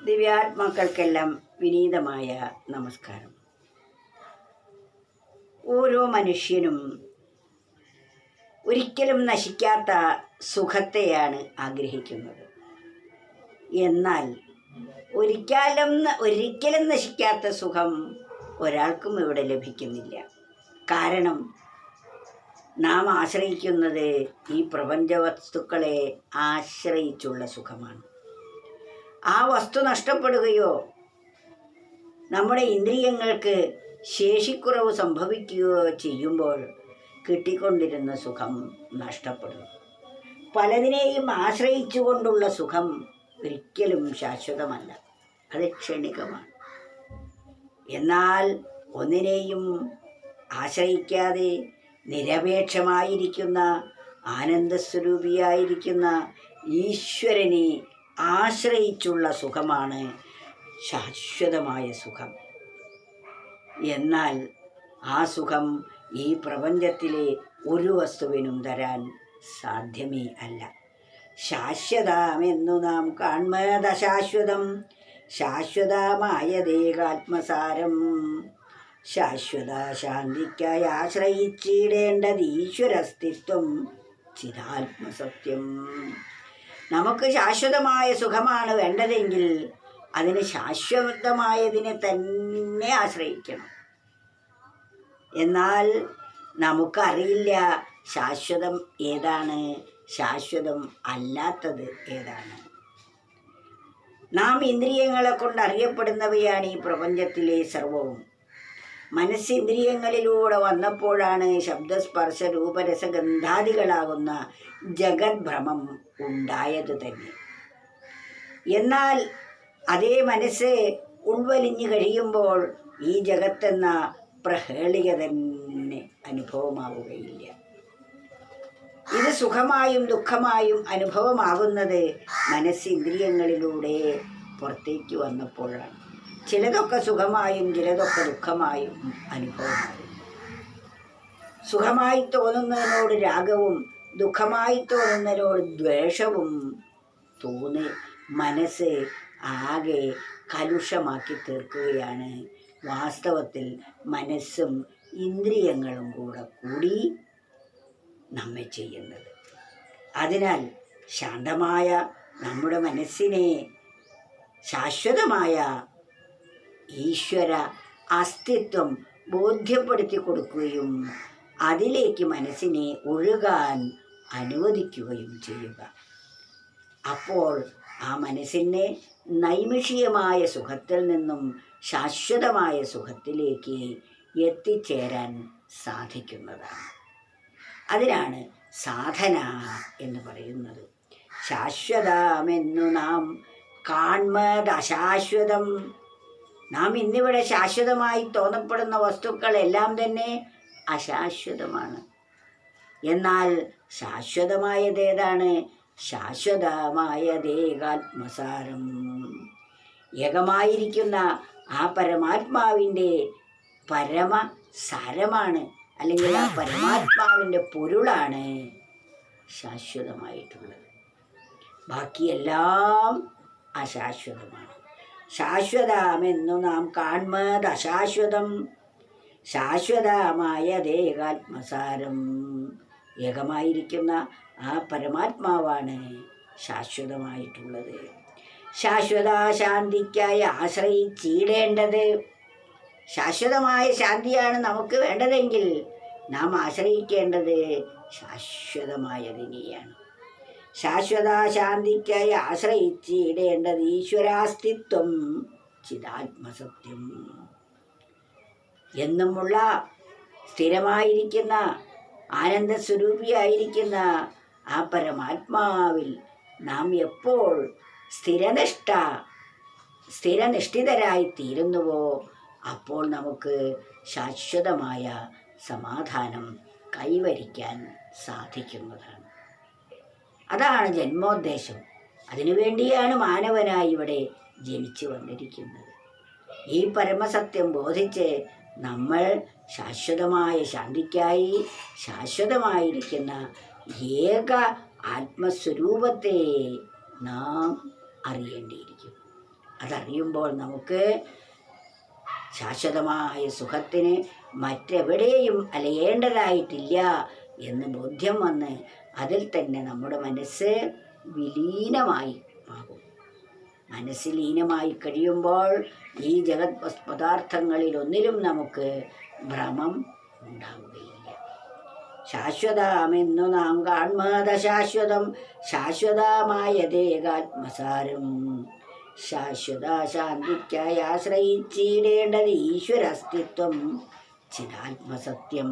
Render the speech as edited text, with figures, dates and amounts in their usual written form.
ദിവ്യാത്മാക്കൾക്കെല്ലാം വിനീതമായ നമസ്കാരം. ഓരോ മനുഷ്യനും ഒരിക്കലും നശിക്കാത്ത സുഖത്തെയാണ് ആഗ്രഹിക്കുന്നത്. എന്നാൽ ഒരിക്കലും നശിക്കാത്ത സുഖം ഒരാൾക്കും ഇവിടെ ലഭിക്കുന്നില്ല. കാരണം നാം ആശ്രയിക്കുന്നത് ഈ പ്രപഞ്ച വസ്തുക്കളെ ആശ്രയിച്ചുള്ള സുഖമാണ്. ആ വസ്തു നഷ്ടപ്പെടുകയോ നമ്മുടെ ഇന്ദ്രിയങ്ങൾക്ക് ശേഷിക്കുറവ് സംഭവിക്കുകയോ ചെയ്യുമ്പോൾ കിട്ടിക്കൊണ്ടിരുന്ന സുഖം നഷ്ടപ്പെടും. പലതിനെയും ആശ്രയിച്ചുകൊണ്ടുള്ള സുഖം ഒരിക്കലും ശാശ്വതമല്ല, അത് ക്ഷണികമാണ്. എന്നാൽ ഒന്നിനെയും ആശ്രയിക്കാതെ നിരപേക്ഷമായിരിക്കുന്ന ആനന്ദസ്വരൂപിയായിരിക്കുന്ന ഈശ്വരനെ ആശ്രയിച്ചുള്ള സുഖമാണ് ശാശ്വതമായ സുഖം. എന്നാൽ ആ സുഖം ഈ പ്രപഞ്ചത്തിലെ ഒരു വസ്തുവിനും തരാൻ സാധ്യമേ അല്ല. ശാശ്വതമെന്നു നാം കാൺമതശാശ്വതം, ശാശ്വതമായതേകാത്മസാരം. ശാശ്വത ശാന്തിക്കായി ആശ്രയിച്ചിടേണ്ടത് ഈശ്വരസ്തിത്വം ചിദാത്മസത്യം. നമുക്ക് ശാശ്വതമായ സുഖമാണ് വേണ്ടതെങ്കിൽ അതിന് ശാശ്വതമായതിനെ തന്നെ ആശ്രയിക്കണം. എന്നാൽ നമുക്കറിയില്ല ശാശ്വതം ഏതാണ്, ശാശ്വതം അല്ലാത്തത് ഏതാണ്. നാം ഇന്ദ്രിയങ്ങളെ കൊണ്ട് അറിയപ്പെടുന്നവയാണ് ഈ പ്രപഞ്ചത്തിലെ സർവവും. മനസ്സിന്ദ്രിയങ്ങളിലൂടെ വന്നപ്പോഴാണ് ശബ്ദസ്പർശ രൂപരസഗന്ധാദികളാകുന്ന ജഗദ്ഭ്രമം ഉണ്ടായത് തന്നെ. എന്നാൽ അതേ മനസ്സ് ഉൾവലിഞ്ഞു കഴിയുമ്പോൾ ഈ ജഗത്തെന്ന പ്രഹേളിക തന്നെ അനുഭവമാവുകയില്ല. ഇത് സുഖമായും ദുഃഖമായും അനുഭവമാകുന്നത് മനസ്സിന്ദ്രിയങ്ങളിലൂടെ പുറത്തേക്ക് വന്നപ്പോഴാണ്. ചിലതൊക്കെ സുഖമായും ചിലതൊക്കെ ദുഃഖമായും അനുഭവമാകും. സുഖമായി തോന്നുന്നതിനോട് രാഗവും ദുഃഖമായി തോന്നുന്നതിനോട് ദ്വേഷവും തോന്നി മനസ്സ് ആകെ കലുഷമാക്കി തീർക്കുകയാണ് വാസ്തവത്തിൽ മനസ്സും ഇന്ദ്രിയങ്ങളും കൂടി നമ്മെ ചെയ്യുന്നത്. അതിനാൽ ശാന്തമായ നമ്മുടെ മനസ്സിനെ ശാശ്വതമായ ഈശ്വര അസ്തിത്വം ബോധ്യപ്പെടുത്തി കൊടുക്കുകയും അതിലേക്ക് മനസ്സിനെ ഒഴുകാൻ അനുവദിക്കുകയും ചെയ്യുക. അപ്പോൾ ആ മനസ്സിനെ നൈമിഷികമായ സുഖത്തിൽ നിന്നും ശാശ്വതമായ സുഖത്തിലേക്ക് എത്തിച്ചേരാൻ സാധിക്കുന്നതാണ്. അതിനാണ് സാധന എന്ന് പറയുന്നത്. ശാശ്വതമെന്നു നാം കാൺമതശാശ്വതം. നാം ഇന്നിവിടെ ശാശ്വതമായി തോന്നപ്പെടുന്ന വസ്തുക്കളെല്ലാം തന്നെ അശാശ്വതമാണ്. എന്നാൽ ശാശ്വതമായതേതാണ്? ശാശ്വതമായതേകാത്മസാരം. ഏകമായിരിക്കുന്ന ആ പരമാത്മാവിൻ്റെ പരമസാരമാണ്, അല്ലെങ്കിൽ ആ പരമാത്മാവിൻ്റെ പൊരുളാണ് ശാശ്വതമായിട്ടുള്ളത്. ബാക്കിയെല്ലാം അശാശ്വതമാണ്. ശാശ്വതമെന്നു നാം കാൺമതശാശ്വതം, ശാശ്വതമായതേകാത്മസാരം. ഏകമായിരിക്കുന്ന ആ പരമാത്മാവാണ് ശാശ്വതമായിട്ടുള്ളത്. ശാശ്വത ശാന്തിക്കായി ആശ്രയിച്ചിടേണ്ടത്. ശാശ്വതമായ ശാന്തിയാണ് നമുക്ക് വേണ്ടതെങ്കിൽ നാം ആശ്രയിക്കേണ്ടത് ശാശ്വതമായതിനെയാണ്. ശാശ്വത ശാന്തിക്കായി ആശ്രയിച്ചിടേണ്ടത് ഈശ്വരാസ്തിത്വം ചിദാത്മസത്യം. എന്നുമുള്ള സ്ഥിരമായിരിക്കുന്ന ആനന്ദസ്വരൂപിയായിരിക്കുന്ന ആ പരമാത്മാവിൽ നാം എപ്പോൾ സ്ഥിരനിഷ്ഠിതരായി തീരുന്നുവോ അപ്പോൾ നമുക്ക് ശാശ്വതമായ സമാധാനം കൈവരിക്കാൻ സാധിക്കുന്നതാണ്. അതാണ് ജന്മോദ്ദേശം. അതിനുവേണ്ടിയാണ് മാനവനായി ഇവിടെ ജനിച്ചു വന്നിരിക്കുന്നത്. ഈ പരമസത്യം ബോധിച്ച് നമ്മൾ ശാശ്വതമായ ശാന്തിക്കായി ശാശ്വതമായിരിക്കുന്ന ഏക ആത്മസ്വരൂപത്തെ നാം അറിയേണ്ടിയിരിക്കും. അതറിയുമ്പോൾ നമുക്ക് ശാശ്വതമായ സുഖത്തിന് മറ്റെവിടെയും അലയേണ്ടതായിട്ടില്ല എന്ന് ബോധ്യം വന്ന് അതിൽ തന്നെ നമ്മുടെ മനസ്സ് വിലീനമായി ആകും. മനസ്സ് ലീനമായി കഴിയുമ്പോൾ ഈ ജഗത് പദാർത്ഥങ്ങളിൽ ഒന്നിലും നമുക്ക് ഭ്രമം ഉണ്ടാവുകയില്ല. ശാശ്വതമെന്നു നാം കാൺമത ശാശ്വതം ശാശ്വതമായതേകാത്മസാരം. ശാശ്വത ശാന്തിക്കായി ആശ്രയിച്ചിടേണ്ടത് ഈശ്വരാസ്തിത്വം ചിദാത്മസത്യം.